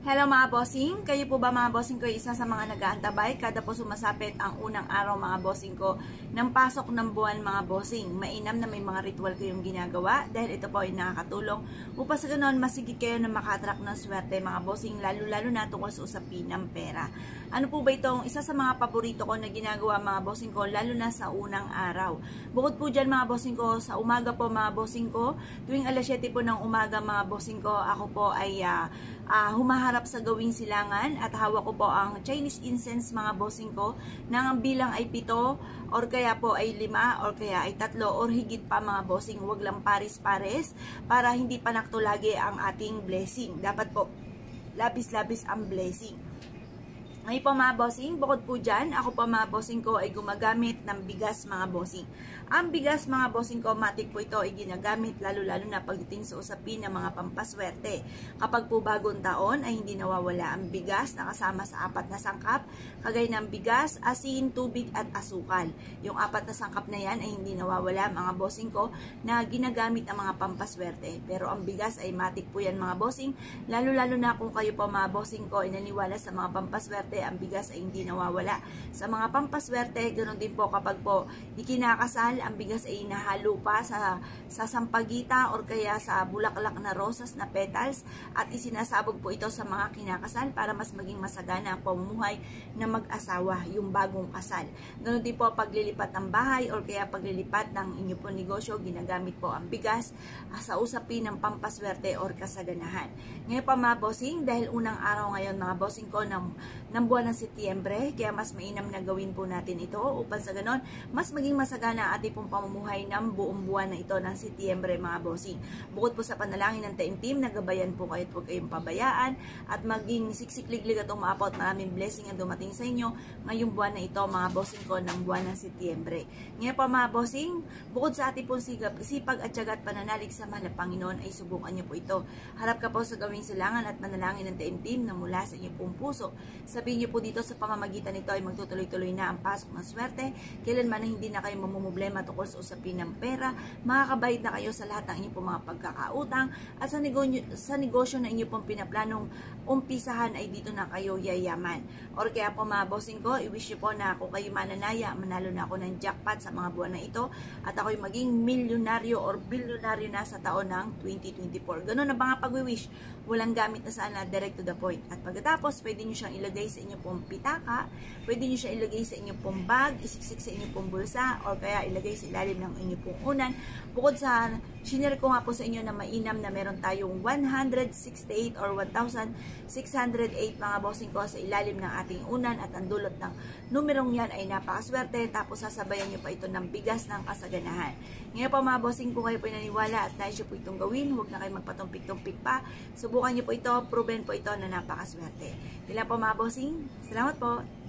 Hello mga bossing, kayo po ba mga bossing ko isa sa mga nag-aantabay kada po sumasapit ang unang araw mga bossing ko ng pasok ng buwan mga bossing? Mainam na may mga ritual kayong ginagawa dahil ito po ay nakakatulong upang sa ganoon masigit kayo na makatrak ng swerte mga bossing, lalo na tungkol sa usapin ng pera. Ano po ba itong isa sa mga paborito ko na ginagawa mga bossing ko lalo na sa unang araw? Bukod po dyan mga bossing ko, sa umaga po mga bossing ko, tuwing alas 7 po ng umaga mga bossing ko, ako po ay humaharap sa gawing silangan at hawak ko po ang Chinese incense mga bossing ko nang ang bilang ay 7 or kaya po ay 5 or kaya ay 3 or higit pa mga bossing, wag lang pares-pares para hindi panakto lagi ang ating blessing. Dapat po labis-labis ang blessing. Ngayon po mga bossing, bukod po dyan, ako po mga bossing ko ay gumagamit ng bigas mga bossing. Ang bigas mga bossing ko, matik po ito ay ginagamit lalo na pagdating sa usapin ng mga pampaswerte. Kapag po bagong taon ay hindi nawawala ang bigas na kasama sa 4 na sangkap, kagaya ng bigas, asin, tubig at asukal. Yung 4 na sangkap na yan ay hindi nawawala mga bossing ko na ginagamit ang mga pampaswerte. Pero ang bigas ay matik po yan mga bossing, lalo na kung kayo po mga bossing ko ay naniwala sa mga pampaswerte, ang bigas ay hindi nawawala. Sa mga pampaswerte, ganoon din po kapag po ikinakasal, ang bigas ay inahalo pa sa sampagita or kaya sa bulaklak na rosas na petals at isinasabog po ito sa mga kinakasal para mas maging masagana ang pamumuhay na mag-asawa, yung bagong kasal. Ganoon din po paglilipat ng bahay or kaya paglilipat ng inyo po negosyo, ginagamit po ang bigas sa usapin ng pampaswerte or kasaganahan. Ngayon pa mga bossing, dahil unang araw ngayon mga bossing ko ng buwan ng Setyembre, kaya mas mainam na gawin po natin ito upang sa ganon, mas maging masagana ang ating pong pamumuhay ng buong buwan na ito ng Setyembre mga bossing. Bukod po sa panalangin ng taimtim, nagabayan po kayo at huwag kayong pabayaan at maging siksik-liglig at umapaw at maraming blessing ang dumating sa inyo ngayong buwan na ito mga bossing ko ng buwan ng Setyembre. Ngayon pa mga bossing, bukod sa ating pong sipag at tiyaga at pananalig sa mahal na Panginoon ay subukan niyo po ito. Harap ka po sa gawing silangan at panalangin ng taimtim na mula sa inyong pong puso. Sabihin niyo po dito sa pamamagitan nito ay magtutuloy-tuloy na ang pasok ng swerte, kailanman na hindi na kayo mamumblema tungkol sa usapin ng pera, makakabayad na kayo sa lahat ng inyong pong mga pagkakautang at sa negosyo na inyong pong pinaplanong umpisahan ay dito na kayo yayaman. Or kaya po mga bossing ko, i-wish nyo po na kung kayo mananaya, manalo na ako ng jackpot sa mga buwan na ito at ako'y maging milyonaryo or bilyonaryo na sa taon ng 2024. Ganun na mga pag-wish, walang gamit na sana, direct to the point. At pagkatapos, pwede nyo siyang ilagay sa inyo pong pitaka, pwede nyo siya ilagay sa inyo pong bag, isiksik sa inyo pong bulsa, or kaya ilagay sa ilalim ng inyo pong unan. Bukod sa, sinare ko nga po sa inyo na mainam na meron tayong 168 or 1,608 mga bossing ko sa ilalim ng ating unan at ang dulot ng numerong yan ay napakaswerte, tapos sasabayan nyo pa ito ng bigas ng kasaganahan. Ngayon pa mga bossing, kung kayo po naniwala at nais nyo po itong gawin, huwag na kayo magpatumpik-tumpik pa, subukan nyo po ito, proven po ito na napakaswerte. Dila po mga bossing, salamat po!